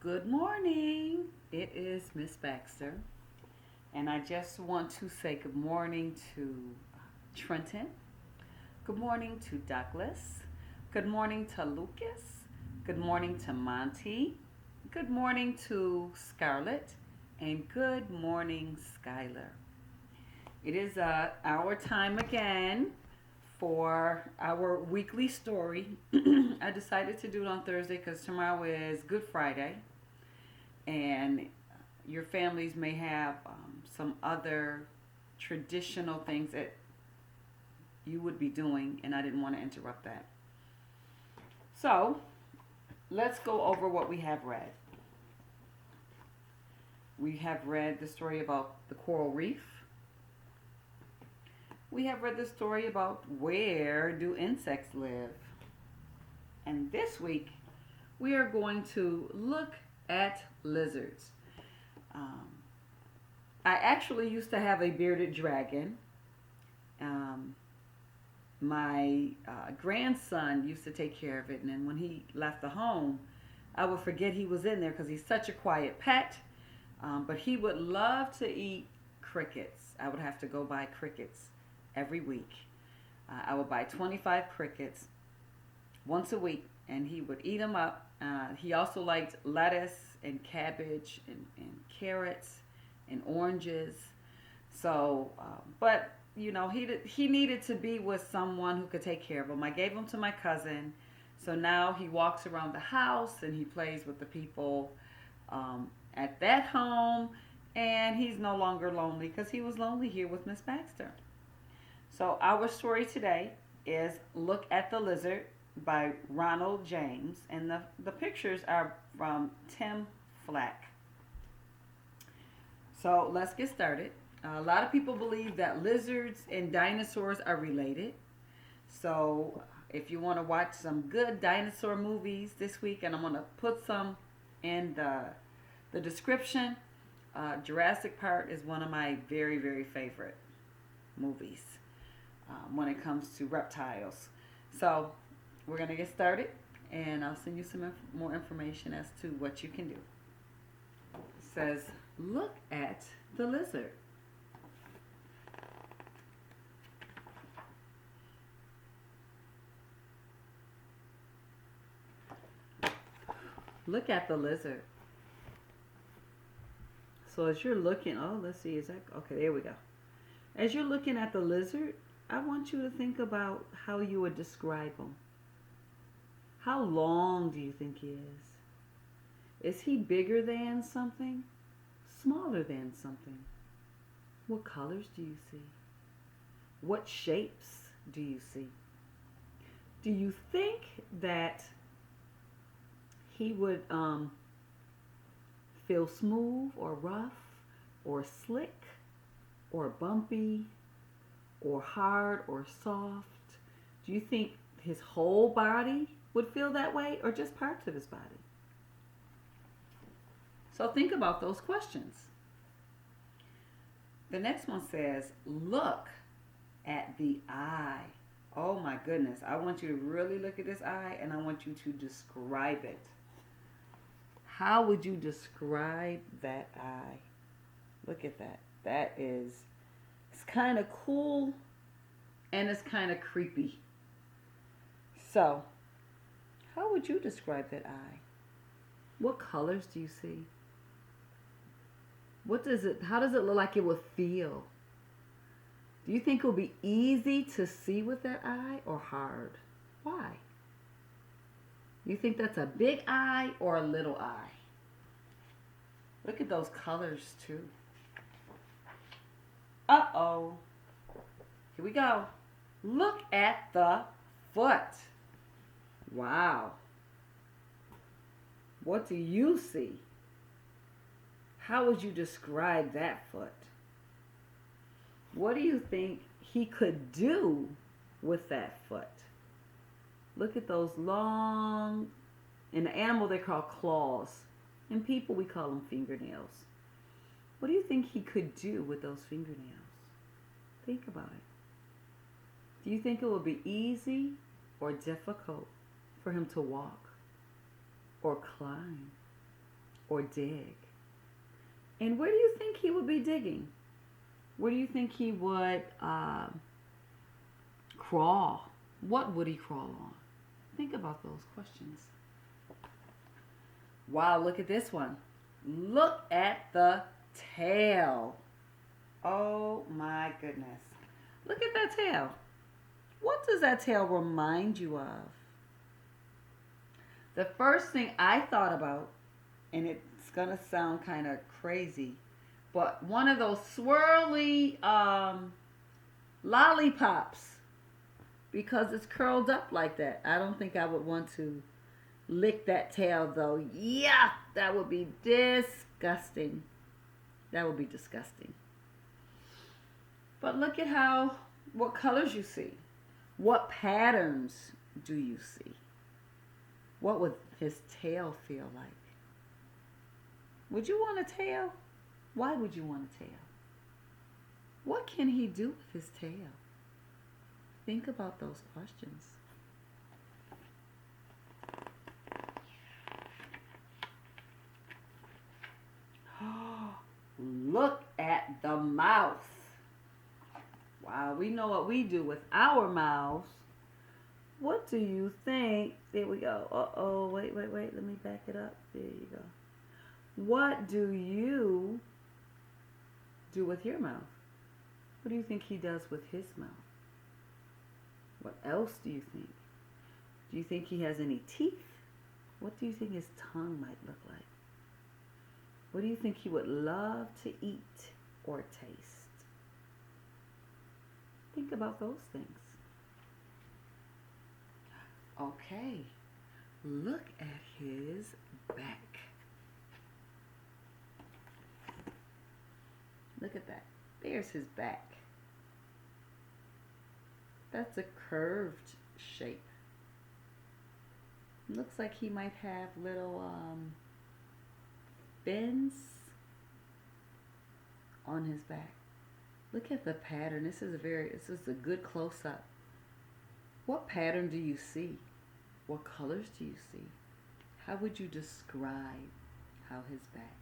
Good morning. It is Miss Baxter, and I just want to say good morning to Trenton. Good morning to Douglas. Good morning to Lucas. Good morning to Monty. Good morning to Scarlett, and good morning, Skylar. It is our time again for our weekly story. I decided to do it on Thursday because tomorrow is Good Friday, and your families may have some other traditional things that you would be doing, and I didn't want to interrupt that. So, let's go over what we have read. We have read the story about the coral reef. We have read the story about where do insects live. And this week, we are going to look at lizards. Um, I actually used to have a bearded dragon. Um, my grandson used to take care of it, and then when he left the home, I would forget he was in there because he's such a quiet pet. But he would love to eat crickets. I would have to go buy crickets every week. I would buy 25 crickets once a week, and he would eat them up. He also liked lettuce and cabbage and carrots and oranges. So, but he needed to be with someone who could take care of him. I gave him to my cousin, so now he walks around the house and he plays with the people at that home, and he's no longer lonely because he was lonely here with Miss Baxter. So our story today is Look at the Lizard by Ronald James, and the pictures are from Tim Flack. So let's get started. A lot of people believe that lizards and dinosaurs are related. So if you want to watch some good dinosaur movies this week, and I'm going to put some in the description, Jurassic Park is one of my very, very favorite movies when it comes to reptiles. So we're going to get started, and I'll send you some more information as to what you can do. It says, look at the lizard. Look at the lizard. So as you're looking, let's see, is that, okay, there we go. As you're looking at the lizard, I want you to think about how you would describe him. How long do you think he is? Is he bigger than something? Smaller than something? What colors do you see? What shapes do you see? Do you think that he would feel smooth or rough or slick or bumpy or hard or soft? Do you think his whole body would feel that way or just parts of his body? So think about those questions. The next one says, look at the eye. Oh my goodness. I want you to really look at this eye, and I want you to describe it. How would you describe that eye? Look at that. It's kind of cool and it's kind of creepy. So, how would you describe that eye? What colors do you see? How does it look like it would feel? Do you think it will be easy to see with that eye or hard? Why? You think that's a big eye or a little eye? Look at those colors too. Uh-oh. Here we go. Look at the foot. Wow. What do you see? How would you describe that foot? What do you think he could do with that foot? Look at those long, in the animal they call claws. In people we call them fingernails. What do you think he could do with those fingernails? Think about it. Do you think it would be easy or difficult for him to walk or climb or dig? And where do you think he would be digging? Where do you think he would crawl? What would he crawl on? Think about those questions. Wow, look at this one. Look at the tail. Oh my goodness. Look at that tail. What does that tail remind you of? The first thing I thought about, and it's going to sound kind of crazy, but one of those swirly lollipops, because it's curled up like that. I don't think I would want to lick that tail though. Yeah, that would be disgusting. That would be disgusting. But look at what colors you see. What patterns do you see? What would his tail feel like? Would you want a tail? Why would you want a tail? What can he do with his tail? Think about those questions. Look at the mouth. Wow, we know what we do with our mouths. What do you think? There we go. Uh-oh, wait. Let me back it up. There you go. What do you do with your mouth? What do you think he does with his mouth? What else do you think? Do you think he has any teeth? What do you think his tongue might look like? What do you think he would love to eat or taste? Think about those things. Okay, look at his back. Look at that. There's his back. That's a curved shape. Looks like he might have little fins on his back. Look at the pattern. This is a good close-up. What pattern do you see? What colors do you see? How would you describe how his back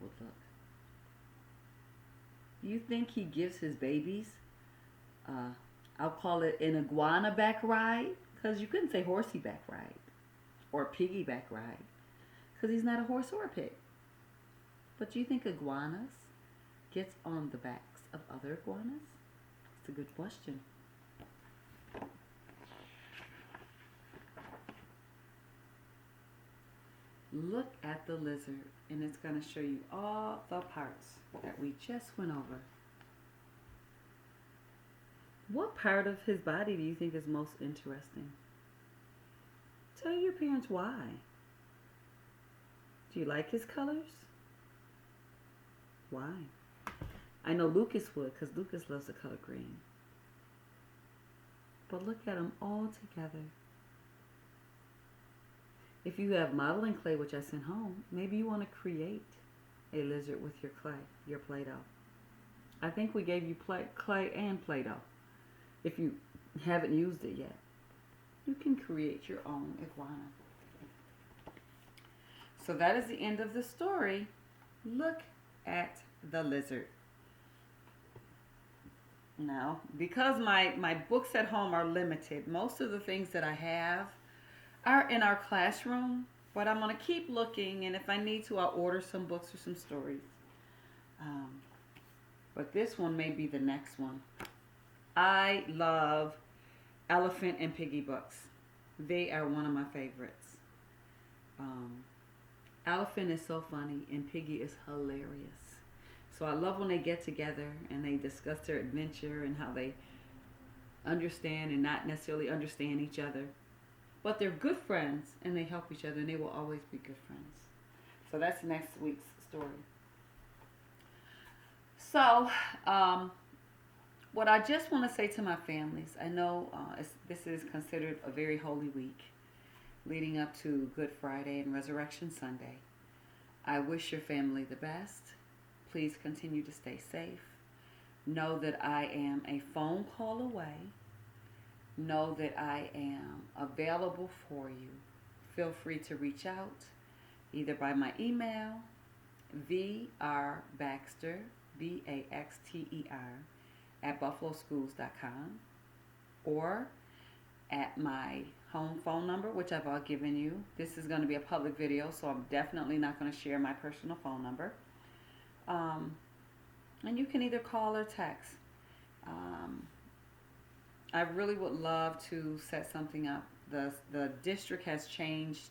would look? Do you think he gives his babies, I'll call it an iguana back ride, because you couldn't say horsey back ride or piggyback ride, because he's not a horse or a pig. But do you think iguanas gets on the backs of other iguanas? It's a good question. Look at the lizard, and it's going to show you all the parts that we just went over. What part of his body do you think is most interesting? Tell your parents why. Do you like his colors? Why? I know Lucas would, because Lucas loves the color green. But look at them all together. If you have modeling clay, which I sent home, maybe you want to create a lizard with your clay, your Play-Doh. I think we gave you clay and Play-Doh. If you haven't used it yet, you can create your own iguana. So that is the end of the story. Look at the lizard. Now, because my books at home are limited, most of the things that I have are in our classroom, but I'm going to keep looking, and if I need to, I'll order some books or some stories. But this one may be the next one. I love Elephant and Piggy books. They are one of my favorites. Elephant is so funny, and Piggy is hilarious. So I love when they get together and they discuss their adventure and how they understand and not necessarily understand each other. But they're good friends, and they help each other, and they will always be good friends. So that's next week's story. So, what I just want to say to my families, I know this is considered a very holy week leading up to Good Friday and Resurrection Sunday. I wish your family the best. Please continue to stay safe. Know that I am a phone call away. Know that I am available for you. Feel free to reach out. either by my email, vrbexter, BAXTER, at buffaloschools.com, or at my home phone number, which I've all given you. This is going to be a public video, so I'm definitely not going to share my personal phone number. And you can either call or text. I really would love to set something up. The district has changed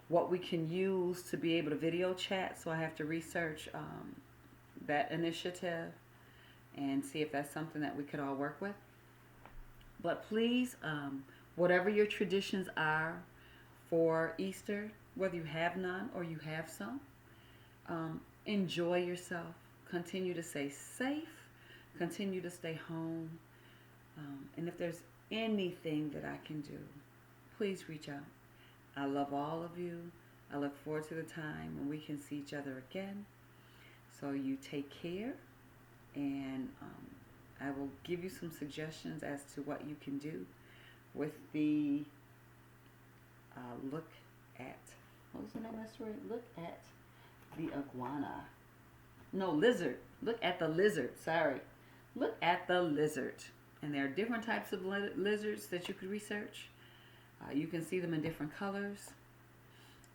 what we can use to be able to video chat, so I have to research that initiative and see if that's something that we could all work with. But please, whatever your traditions are for Easter, whether you have none or you have some, enjoy yourself. Continue to stay safe. Continue to stay home. And if there's anything that I can do, please reach out. I love all of you. I look forward to the time when we can see each other again. So you take care, and I will give you some suggestions as to what you can do with the look at, what was the name of that story? Look at the iguana. No, lizard. Look at the lizard. Sorry. Look at the lizard. And there are different types of lizards that you could research. You can see them in different colors.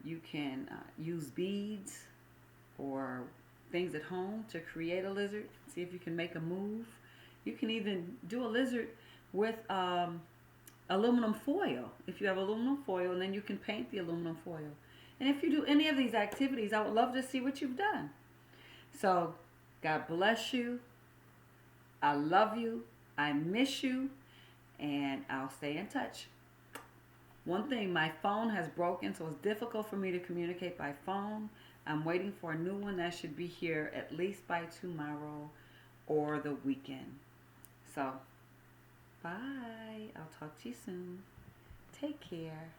You can use beads or things at home to create a lizard. See if you can make a move. You can even do a lizard with aluminum foil. If you have aluminum foil, and then you can paint the aluminum foil. And if you do any of these activities, I would love to see what you've done. So, God bless you. I love you. I miss you. And I'll stay in touch. One thing, my phone has broken, so it's difficult for me to communicate by phone. I'm waiting for a new one that should be here at least by tomorrow or the weekend. So, bye. I'll talk to you soon. Take care.